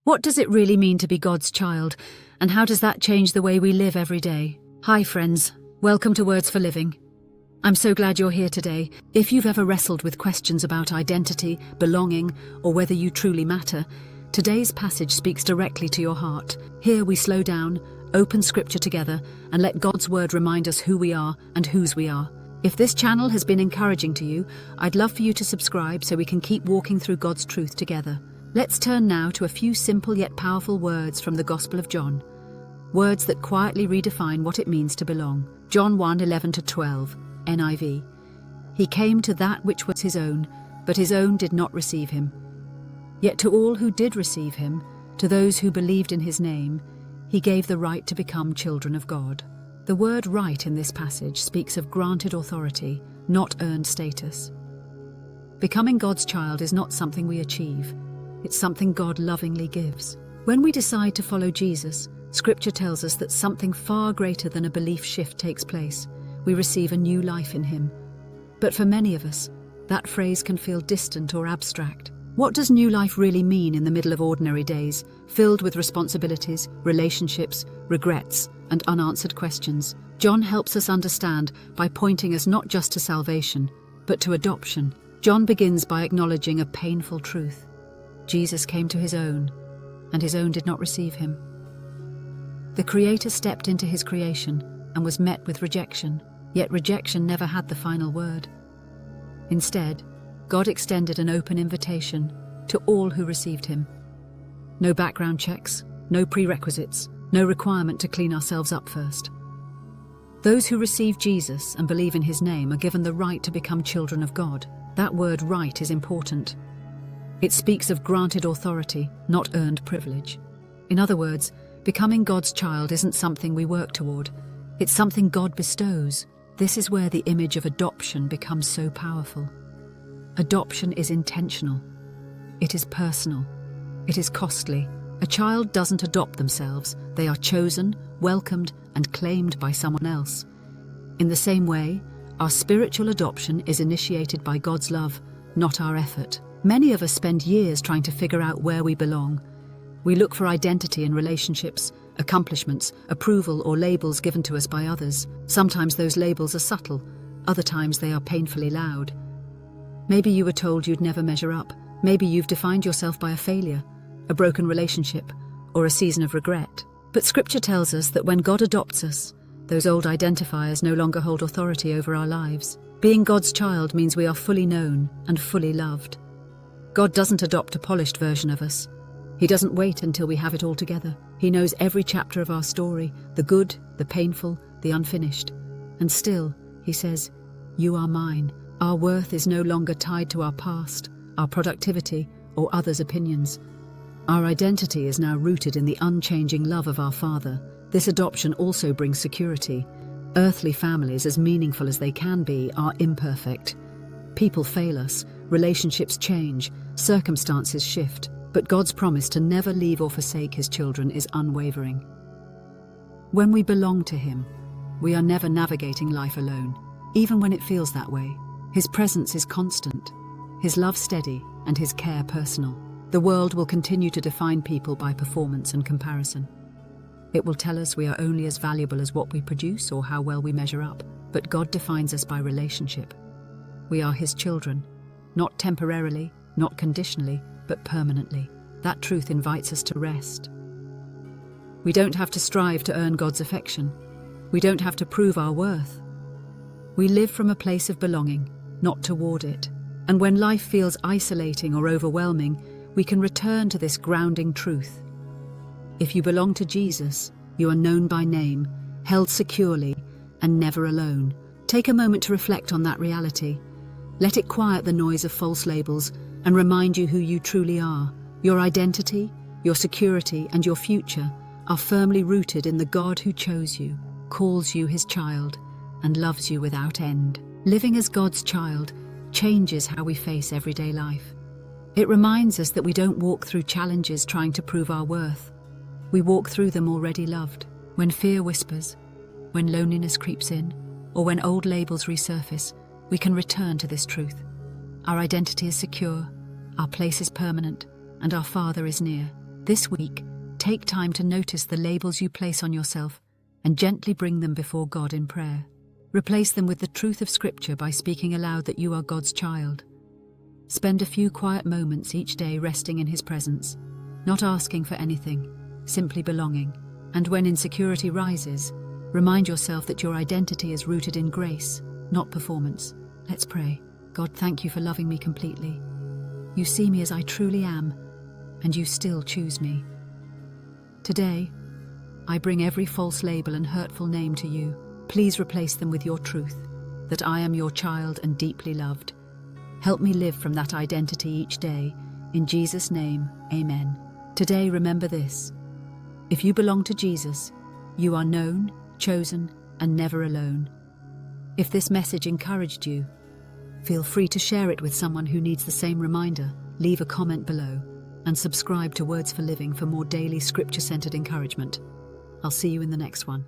What does it really mean to be God's child, and how does that change the way we live every day? Hi friends, welcome to Words for Living. I'm so glad you're here today. If you've ever wrestled with questions about identity, belonging, or whether you truly matter, today's passage speaks directly to your heart. Here we slow down, open scripture together, and let God's word remind us who we are and whose we are. If this channel has been encouraging to you, I'd love for you to subscribe so we can keep walking through God's truth together. Let's turn now to a few simple yet powerful words from the Gospel of John. Words that quietly redefine what it means to belong. John 1:11-12, NIV. He came to that which was his own, but his own did not receive him. Yet to all who did receive him, to those who believed in his name, he gave the right to become children of God. The word right in this passage speaks of granted authority, not earned status. Becoming God's child is not something we achieve. It's something God lovingly gives. When we decide to follow Jesus, Scripture tells us that something far greater than a belief shift takes place. We receive a new life in Him. But for many of us, that phrase can feel distant or abstract. What does new life really mean in the middle of ordinary days, filled with responsibilities, relationships, regrets, and unanswered questions? John helps us understand by pointing us not just to salvation, but to adoption. John begins by acknowledging a painful truth. Jesus came to his own, and his own did not receive him. The Creator stepped into his creation and was met with rejection, yet rejection never had the final word. Instead, God extended an open invitation to all who received him. No background checks, no prerequisites, no requirement to clean ourselves up first. Those who receive Jesus and believe in his name are given the right to become children of God. That word right is important. It speaks of granted authority, not earned privilege. In other words, becoming God's child isn't something we work toward. It's something God bestows. This is where the image of adoption becomes so powerful. Adoption is intentional. It is personal. It is costly. A child doesn't adopt themselves. They are chosen, welcomed, and claimed by someone else. In the same way, our spiritual adoption is initiated by God's love, not our effort. Many of us spend years trying to figure out where we belong. We look for identity in relationships, accomplishments, approval, or labels given to us by others. Sometimes those labels are subtle, other times they are painfully loud. Maybe you were told you'd never measure up. Maybe you've defined yourself by a failure, a broken relationship, or a season of regret. But Scripture tells us that when God adopts us, those old identifiers no longer hold authority over our lives. Being God's child means we are fully known and fully loved. God doesn't adopt a polished version of us. He doesn't wait until we have it all together. He knows every chapter of our story, the good, the painful, the unfinished. And still, he says, "You are mine." Our worth is no longer tied to our past, our productivity, or others' opinions. Our identity is now rooted in the unchanging love of our Father. This adoption also brings security. Earthly families, as meaningful as they can be, are imperfect. People fail us, relationships change, circumstances shift, but God's promise to never leave or forsake his children is unwavering. When we belong to him, we are never navigating life alone, even when it feels that way. His presence is constant, his love steady, and his care personal. The world will continue to define people by performance and comparison. It will tell us we are only as valuable as what we produce or how well we measure up, but God defines us by relationship. We are his children, not temporarily, not conditionally, but permanently. That truth invites us to rest. We don't have to strive to earn God's affection. We don't have to prove our worth. We live from a place of belonging, not toward it. And when life feels isolating or overwhelming, we can return to this grounding truth. If you belong to Jesus, you are known by name, held securely, and never alone. Take a moment to reflect on that reality. Let it quiet the noise of false labels and remind you who you truly are. Your identity, your security, and your future are firmly rooted in the God who chose you, calls you his child, and loves you without end. Living as God's child changes how we face everyday life. It reminds us that we don't walk through challenges trying to prove our worth. We walk through them already loved. When fear whispers, when loneliness creeps in, or when old labels resurface, we can return to this truth. Our identity is secure, our place is permanent, and our Father is near. This week, take time to notice the labels you place on yourself and gently bring them before God in prayer. Replace them with the truth of Scripture by speaking aloud that you are God's child. Spend a few quiet moments each day resting in His presence, not asking for anything, simply belonging. And when insecurity rises, remind yourself that your identity is rooted in grace, not performance. Let's pray. God, thank you for loving me completely. You see me as I truly am, and you still choose me. Today, I bring every false label and hurtful name to you. Please replace them with your truth, that I am your child and deeply loved. Help me live from that identity each day. In Jesus' name, amen. Today, remember this. If you belong to Jesus, you are known, chosen, and never alone. If this message encouraged you, feel free to share it with someone who needs the same reminder. Leave a comment below and subscribe to Words for Living for more daily scripture-centered encouragement. I'll see you in the next one.